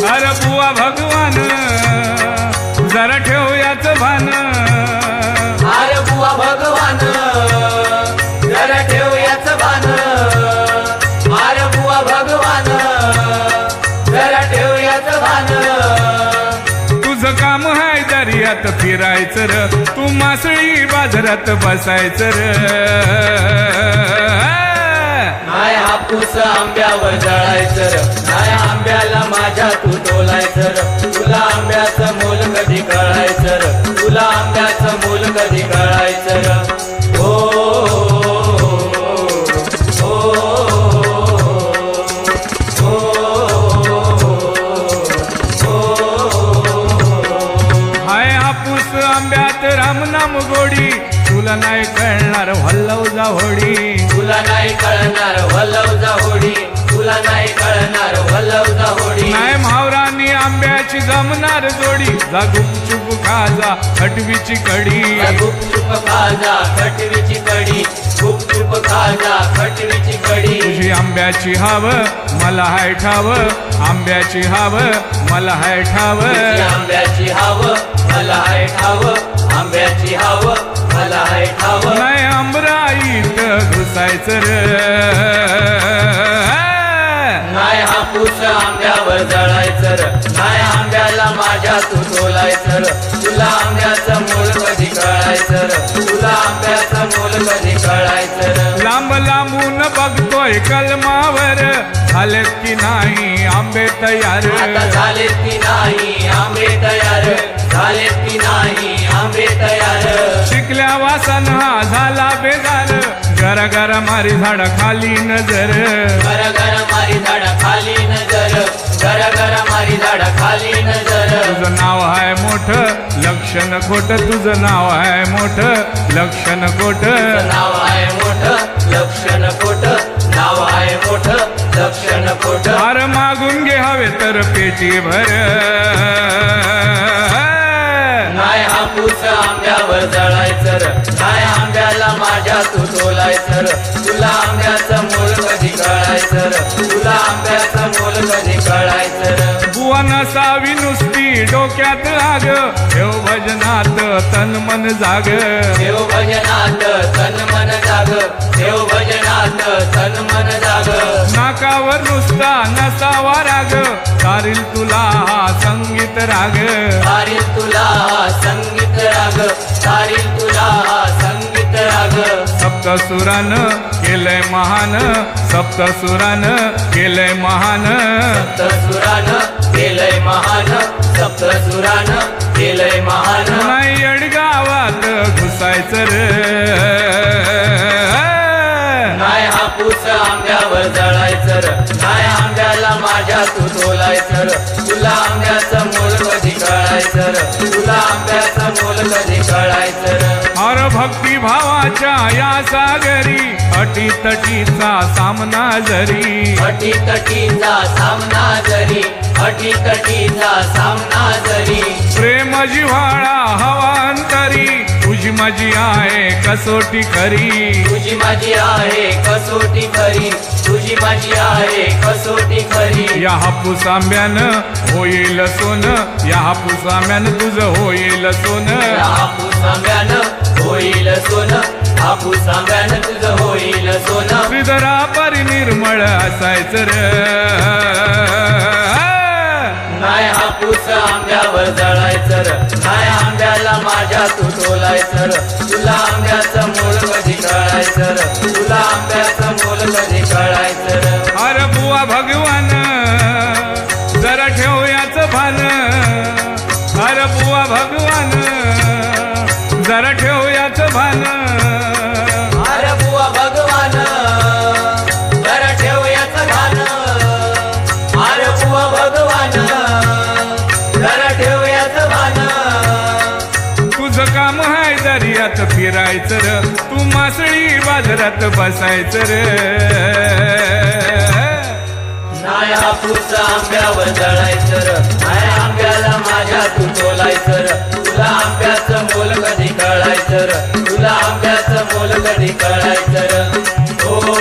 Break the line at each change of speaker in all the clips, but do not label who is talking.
अरे बुवा भगवान जरा ठेव याच भान
अरे बुवा भगवान जरा ठेव याच भान अरे बुवा भगवान जरा ठेव याच भान
तुझं काम हाय दर्यात फिरायचं र तू मासळी बाजारात बसायचं र
नाय हापूस आंब्यावर जळायचं र नाय आंब्याला माझ्या तू तोलायचं र तुला आंब्याचं मोल कधी कळायचं र तुला आंब्याचं मोल कधी कळायचं र
हाय हापूस आंब्यात रामनाम गोडी तुला नाही कळणार हल्लव जा होडी
तुला नाही कळणार वल्लव जा होडी तुला नाही कळणार वल्लव जा होडी
नाही म्हावरानी आंब्याची जमणार जोडी जा गुपचूप खाजा खटवीची कडी
गुपचूप खाजा खटवीची कडी गुपचूप खाजा खटवीची कडी
तुझी आंब्याची हाव मला हाय ठाव आंब्याची हाव मला हाय ठाव
आंब्याची हाव मला हाय ठाव आंब्याची हाव मला हाय ठाव
नाही आंबराईत घुसायचं र
नाय हापूस आंब्यावर जळायचं र नाय आंब्याला माझ्या तू तोलायचं र तुला आंब्याचं मोल कधी कळायचं र तुला आंब्याचं मोल कधी कळायचं र
लांब लांबून बघतोय कलमावर झालेत की नाही आंबे तयार
आता झालेत की नाही आंबे तयार झालेत की नाही आंबे तयार
शिकल्या वासन हा झाला बेजार गरा गरा मारी झाडा खाली नजर
गर गर मारी झाडा खाली नजर गर गर मारी झाडा खाली नजर
तुझं नाव आहे मोठं लक्षण खोट तुझं नाव आहे मोठं लक्षण खोट
नाव आहे मोठं लक्षण खोट नाव आहे मोठं लक्षण खोट
हार मागून घे हवे तर पेटी भर
नाय हापूस आंब्यावर जळायचं र नाय आंब्याला माझ्या तू तोलायचं र तुला आंब्याचं मोल कधी कळायचं र तुला आंब्याचं मोल कधी कळायचं र
बुवा नसावी नुसती डोक्यात आग ठेव भजनात तन मन जाग
देव भजनात तन मन जाग देव भजनात तन मन जाग
नाकावर नुसता नसावा राग तारील तुला हा संगीत राग
तारील तुला संगीत राग तारील तुला संगीत राग
सप्तसुरानं केलंय महान सप्तसुरानं केलंय महान
सप्तसुरानं केलंय महान सप्तसुरानं केलंय महान
नाही अडगावात घुसायचं र
नाय हापूस आंब्यावर जळायचं र नाय आंब्याला माझ्या तू तोलायचं र तुला आंब्याचं मोल कधी कळायचं र तुला आंब्याचं मोल कधी कळायचं र
हर भक्ती भावाच्या या सागरी अटी तटीचा सामना जरी
अटी तटीचा सामना जरी अटी तटीचा सामना जरी
प्रेम जिव्हाळा हवा अंतरी तुझी माझी आहे कसोटी खरी
तुझी माझी आहे कसोटी खरी तुझी माझी आहे कसोटी खरी
या हापूस आंब्यानं होईल सोन या हापूस आंब्यानं तुझं होईल सोन
हापूस आंब्यानं होईल सोनं हापूस आंब्यानं तुझं होईल सोनं
श्रीधरा परिनिर्मळ असायचं र
नाय हापूस आंब्यावर जळायचं र नाय आंब्याला माझ्या तू तोलायचं र तुला आंब्याचं मोल कधी कळायचं र तुला आंब्याचं मोल कधी कळायचं र
अरे बुवा भगवान जरा ठेव याच भान अरे बुवा भगवान जरा ठेव याच भान
अरे बुवा भगवान जरा ठेव याचं भान अरे बुवा भगवान जरा ठेव याचं भान
तुझं काम हाय दर्यात फिरायचं र तू मासळी बाजारात बसायचं र
नाय हापूस आंब्यावर जळायचं र नाय आंब्याला माझ्या तू तोलायचं र तुला आंब्याचं मोल कधी कळायचं र तुला आंब्याचं मोल कधी कळायचं र ओ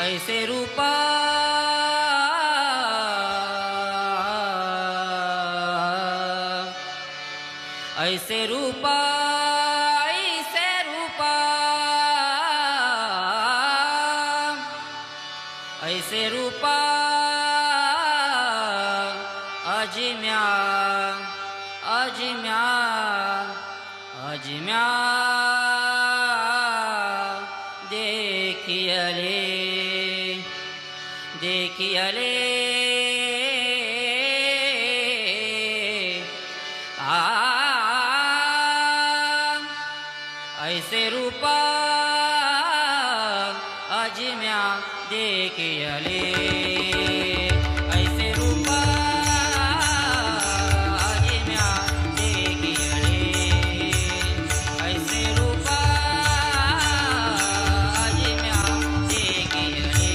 ऐसे रूपा ऐसे रूपा ऐसे रूपा ऐसे रूपा अजिम्या अजिम्या अजिम्या देखियले देखियले ऐसे रूपा अजिम्या देखियले ऐसे रूपा अजिम्या देखियले ऐसे रूपा अजिम्या देखियले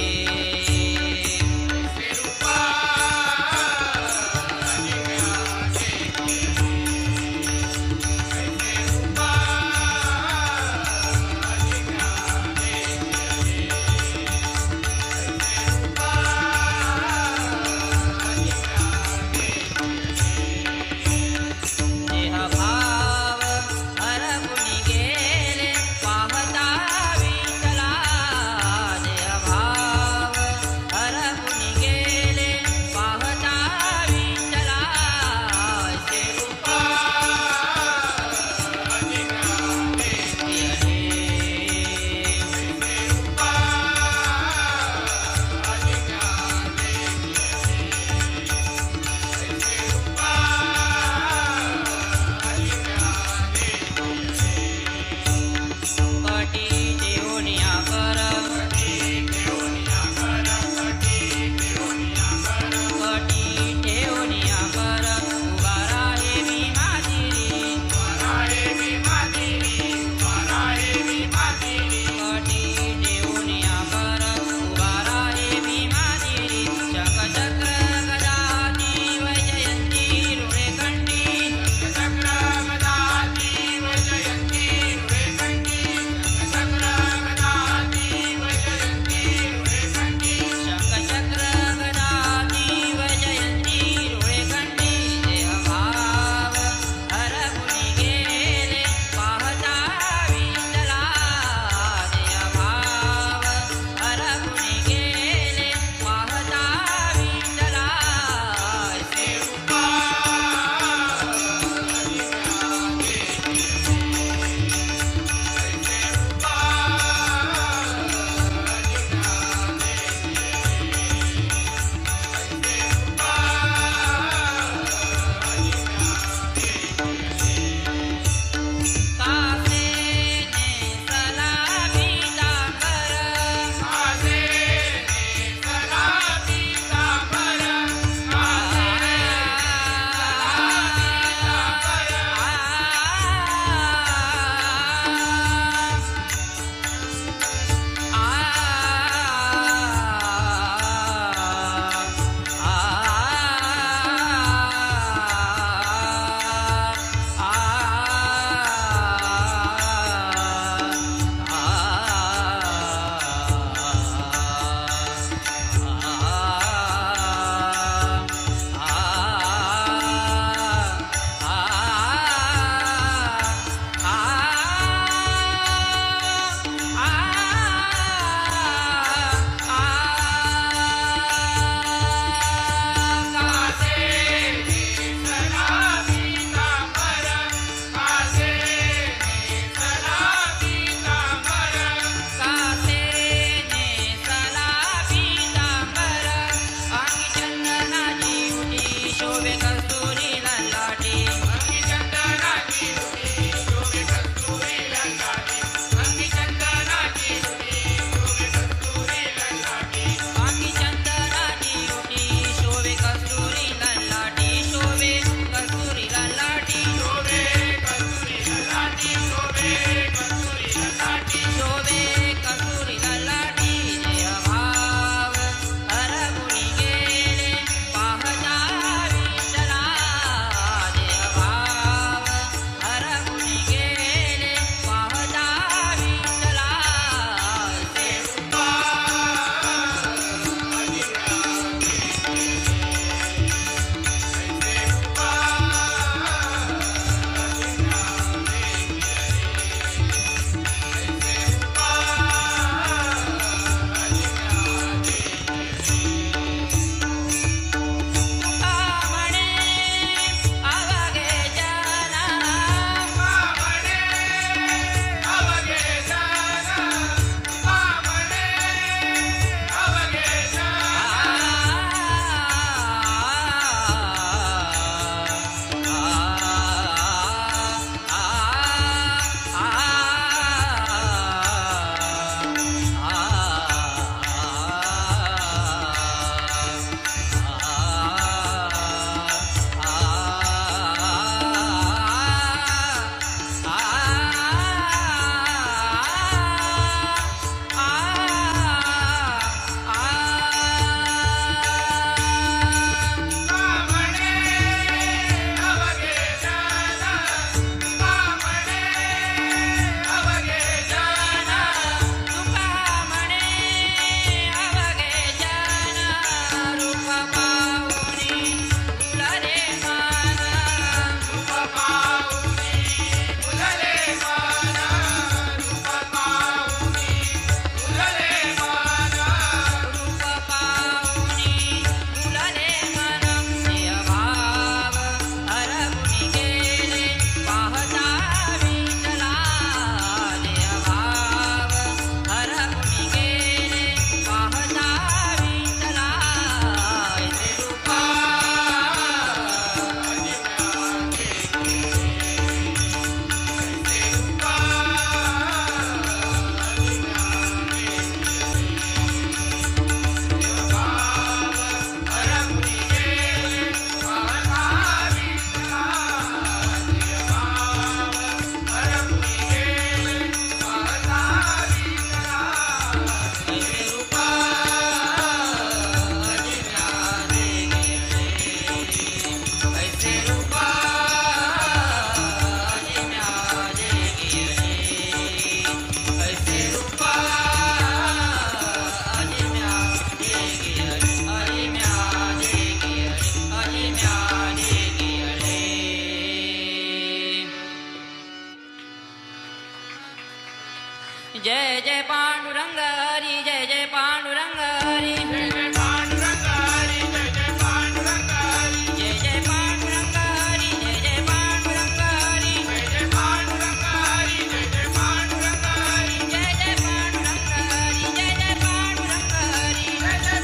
जय जय पांडुरंग हरी जय जय पांडुरंग हरी जय जय पांडुरंग हरी जय जय पांडुरंग हरी जय जय पांडुरंग हरी जय जय पांडुरंग हरी जय जय पांडुरंग हरी जय जय पांडुरंग हरी जय जय पांडुरंग हरी जय जय पांडुरंग हरी जय जय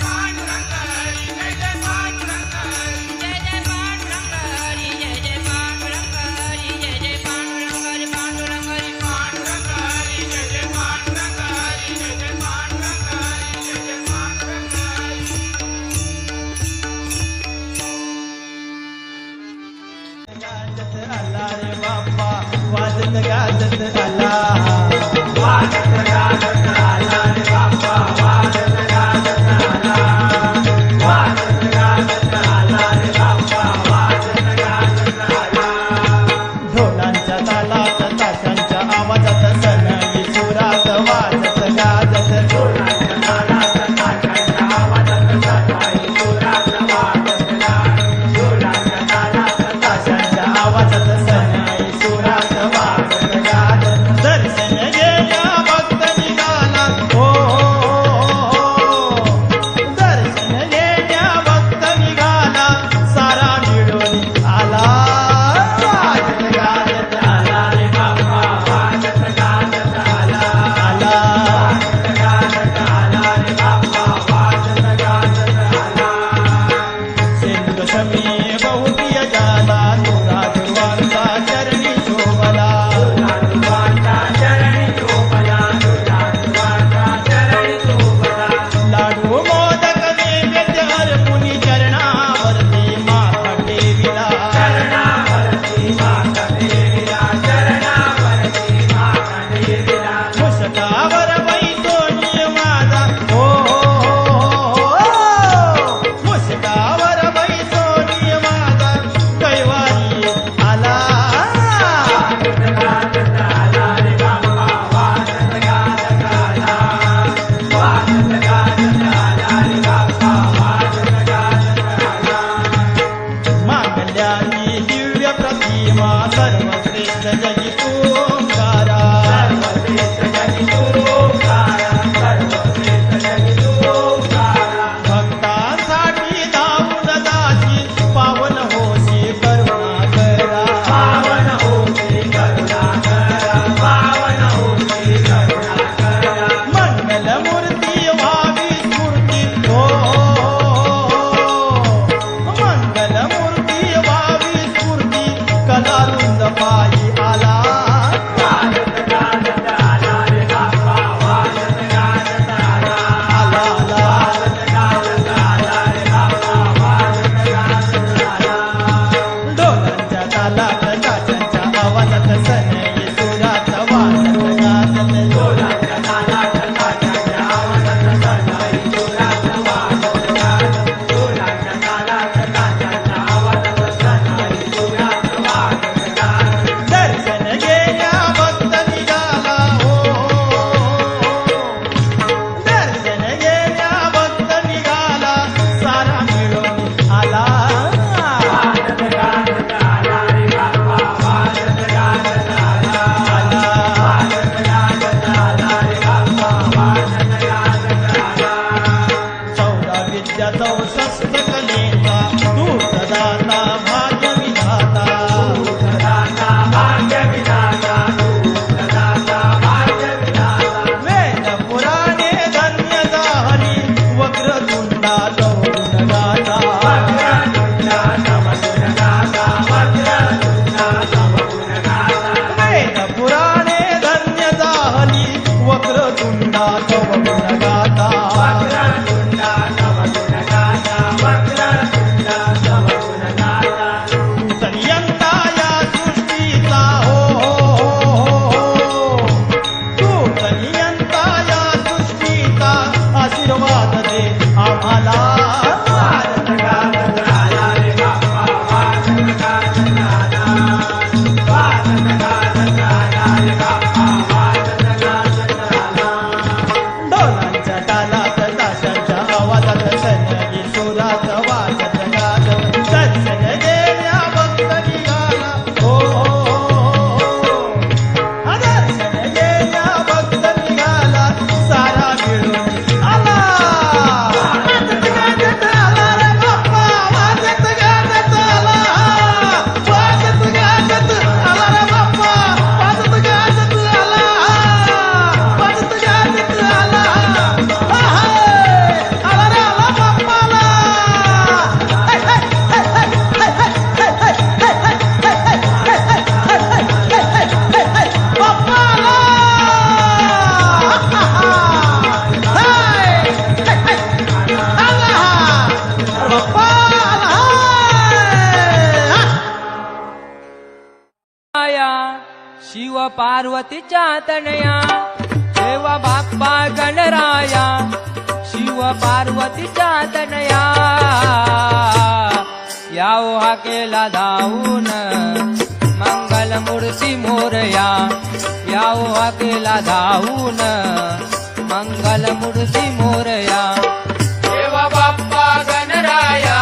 पांडुरंग हरी जय जय पांडुरंग हरी जय जय पांडुरंग हरी जय जय पांडुरंग हरी जय जय पांडुरंग हरी पांडुरंग हरी पांडुरंग हरी जय जय पांडुरंग हरी जय जय पांडुरंग हरी जय जय पांडुरंग हरी
गाजत आला रे बाप्पा वाजत गाजत आला वाजत गाजत आला रे बाप्पा वाजत गाजत आला वाजत गाजत आला रे बाप्पा वाजत गाजत आला ढोलांच्या तालात ताशांच्या आवाजात सनई सुरात वाजत गाजत ढोलांच्या तालात ताशांच्या आवाजात सनई सुरात वाजत गाजत ढोलांच्या तालात ताशांच्या आवाजात सनई सुरात वाजत गाजत दर्शन घेण्या भक्त निघाला हो दर्शन घेण्या भक्त निघाला सारा मिळून आला वाजत गाजत आला रे बाप्पा वाजत गाजत आला आला वाजत गाजत आला रे बाप्पा वाजत गाजत आला सिंधू शमी बहुप्रिय जाला तुरा ध्रुवांचा चरणी शोभला तुरा ध्रुवांचा चरणी शोभला तुरा ध्रुवांचा चरणी शोभला लाडू मोदक नैवेद्य अर्पुनी चरणावरती माथा ठेविला चरणावरती माथा ठेविला चरणावरती माथा ठेविला मुसकावर बैसोनी माझा हो मुसकावर बैसोनी माझा कैवारी आला वाजत गाजत आला रे बाप्पा वाजत गाजत आला वाजत गाजत आला रे बाप्पा वाजत गाजत आला मांगल्याची दिव्य प्रतिमा सर्वश्रेष्ठ जगी ओंकारा सर्वश्रेष्ठ जगी ओंकारा सर्वश्रेष्ठ जगी ओंकारा भक्तांसाठी धावून जाशी पावन होशी करुणा करा पावन होशी करुणा करा पावन होशी करुणा करा मंगल मूर्ती व्हावी स्फूर्ती हो मंगल मूर्ती व्हावी स्फूर्ती कलारुंद पायी आला वाजत गाजत आला रे बाप्पा वाजत गाजत आला आला आला वाजत गाजत आला रे बाप्पा वाजत गाजत आला ढोलांच्या तालात ताशांच्या आवाजात सनई सुरात वाजत गाजत ढोलांच्या तालात ताशांच्या आवाजात सनई सुरात वाजत गाजत ढोलांच्या तालात ताशांच्या आवाजात सनई सुरात वाजत गाजत दर्शन घेण्या भक्त निघाला हो दर्शन घेण्या भक्त निघाला सारा मिळून आला वाजत गाजत आला रे बाप्पा वाजत गाजत आला आला वाजत गाजत आला रे बाप्पा वाजत गाजत आला 14 विद्या 64 कलेचा दूतदाता भाग्य विधाता दूतदाता भाग्य विधाता दूतदाता भाग्य विधाता वेद पुराणे धन्य झाली वक्रतुंडा गौरुण गाता वक्रतुंडा समगुण गाता वक्रतुंडा समगुण गाता वेद पुराणे धन्य झाली वक्रतुंडा समगुण गाता वक्रतुंडा समगुण गाता वक्रतुंडा समगुण गाता तनियंता या सृष्टीचा हो तू तनियंता या सृष्टीचा आशीर्वाद दे आम्हाला वाजत गाजत आला रे बाप्पा वाजत गाजत आला वाजत गाजत आला रे बाप्पा वाजत गाजत आला
पार्वतीच्या तनया देव बाप्पा गणराया शिव पार्वतीच्या तनया याओ हा केला धावून मंगल मूर्ती मोरया याओ हा केला धावून मंगल मूर्ती मोरया
देव बाप्पा गणराया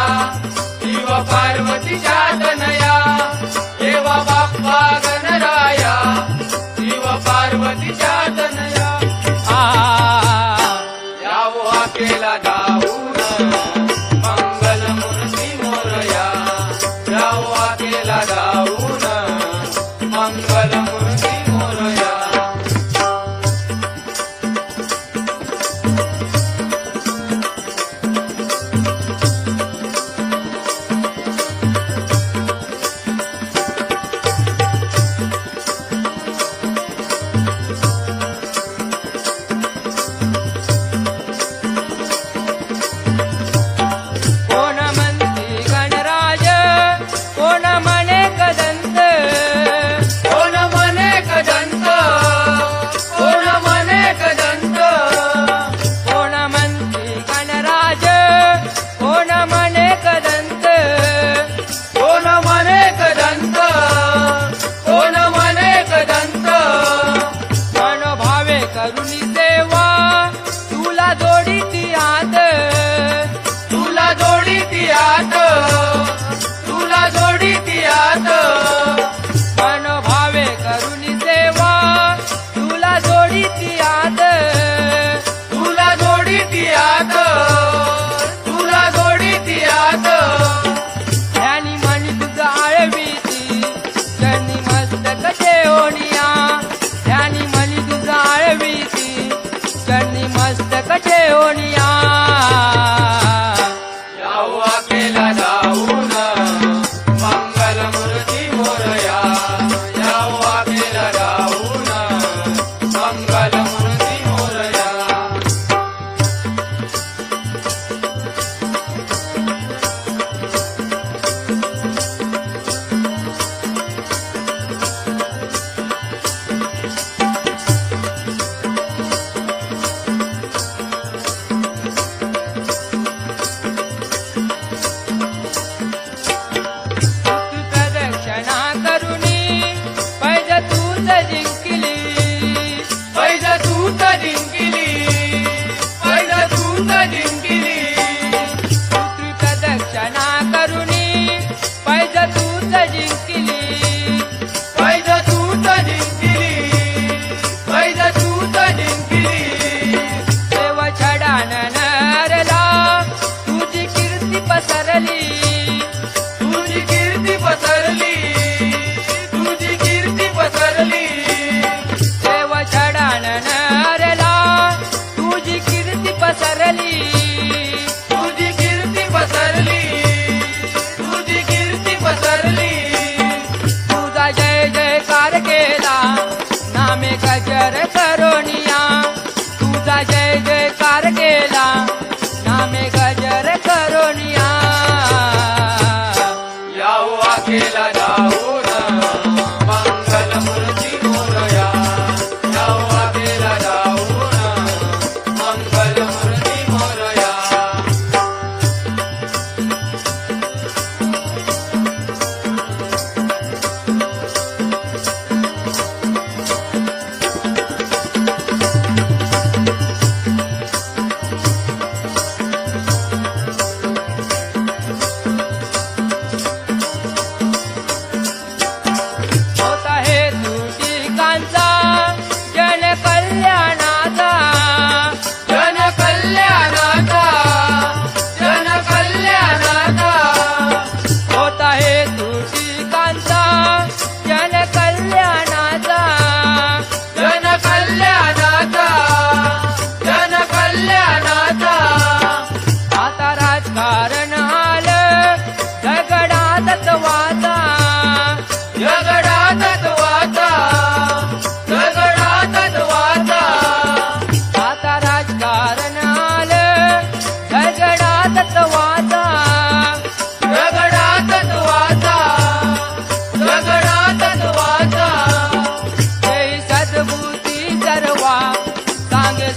शिव पार्वतीच्या तनया देव बाप्पा गणराया शिव पार्वतीच्या तनया यावो आकेला धावून मंगल मूर्ती मोरया यावो आकेला धावून मंगल मूर्ती मोरया
कोण म्हणती गणराज कोण म्हणे कदंत
कोण म्हणे कदंत कोण म्हणे कदंत
कोण म्हणती गणराज कोण म्हणे कदंत
कोण म्हणे कदंत कोण म्हणे कदंत
मनोभावे करुणी सेवा तुला जोडीती आत
तुला जोडी ती आत तुला जोडी ती आत
मनोभावे करुणी सेवा तुला जोडीती आत
तुला जोडी ती आत तुला जोडी ती आत
ध्यानी मनी तुझ आळवीती जनी मस्तक ठेवणिया ध्यानी मनी तुझ आळवीती जनी मस्तक ठेवणिया
यावो आकेला धावून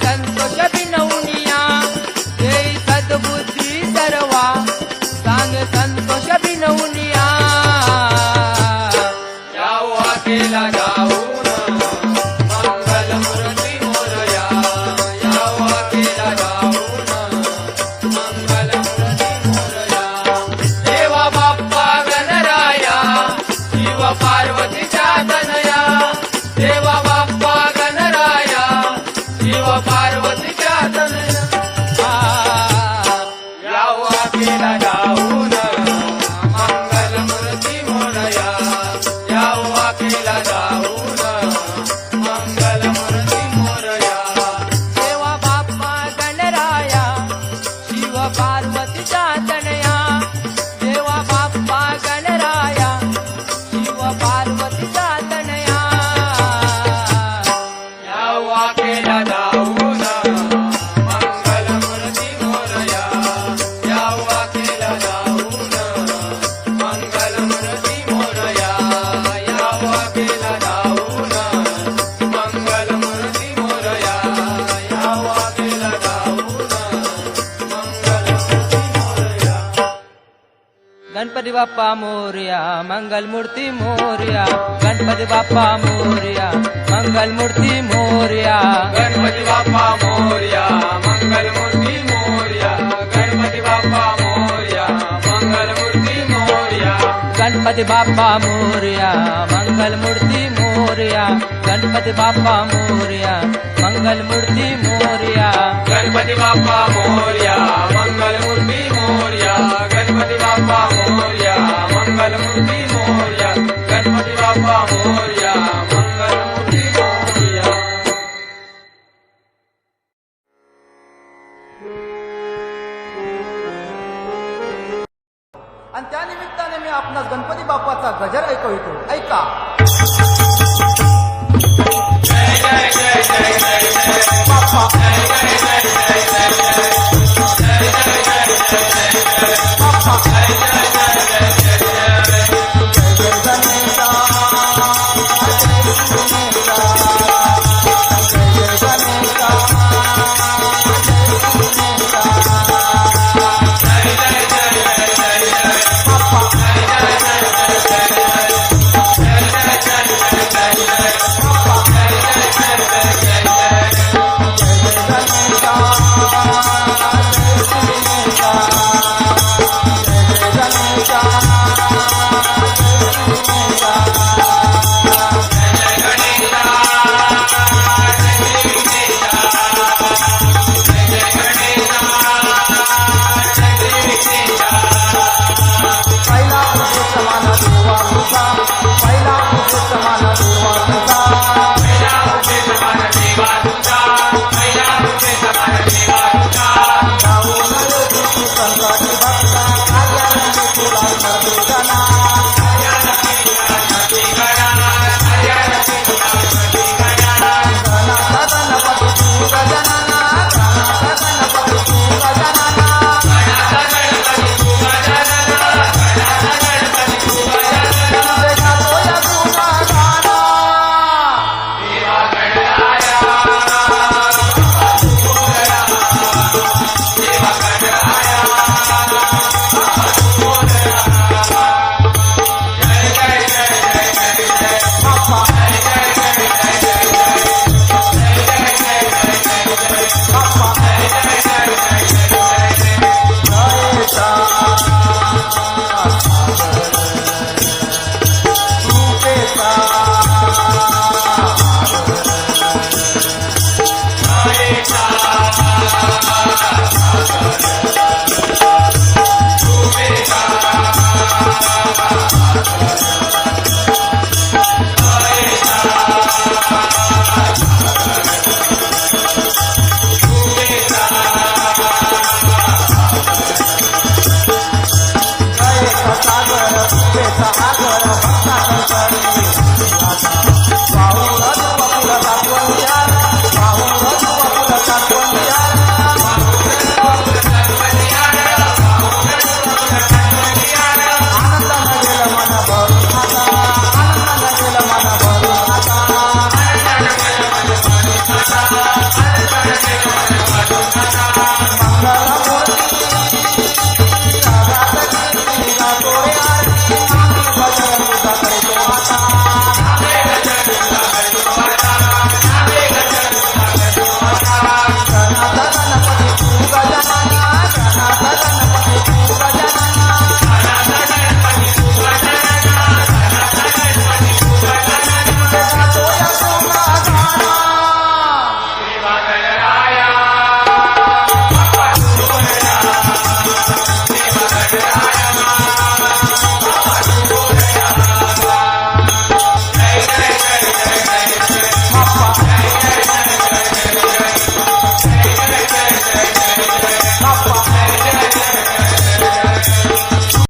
संतोष बिनवनिया देई सद्बुद्धी सर्वा सांग संतोष बिनवनिया
जाऊ अकेला जाऊन मंगल मूर्ती मोरया जाऊ अकेला जाऊन मंगल मूर्ती मोरया देवा बाप्पा गणराया शिव पार्वतीच्या तनया देवा बाप्पा गणराया शिव पार्वतीच्या तनया जाऊ अकेला जाऊन मंगल मूर्ती मोरया जाऊ अकेला जाऊन मंगल मूर्ती मोरया
देवा बाप्पा गणराया शिव पार्वतीचा तनया देवा बाप्पा गणराया शिव पार्वतीचा तनया
जाऊ अकेला जाऊन मंगल मूर्ती मोरया जाऊ अकेला जाऊन मंगल मूर्ती मोरया जाऊ अकेला जाऊन मंगल मूर्ती मोरया जाऊ अकेला जाऊन मंगल मूर्ती मोरया
गणपती बाप्पा मोरया मंगल मूर्ती मोरया गणपती बाप्पा मोरया मंगल मूर्ती मोरया
गणपती बाप्पा मोरया मंगल मूर्ती मोरया गणपती बाप्पा मोरया मंगल मूर्ती मोरया
गणपती बाप्पा मोरया मंगल मूर्ती मोरया गणपती बाप्पा मोरया मंगल मूर्ती मोरया
गणपती बाप्पा मोरया मंगल मूर्ती मोरया गणपती बाप्पा मोरया मंगल मूर्ती मोरया गणपती बाप्पा मोरया मंगल मूर्ती मोरया
आणि त्या निमित्ताने मी आपणास गणपती बाप्पाचा गजर ऐकवितो. ऐका.
जय जय जय जय जय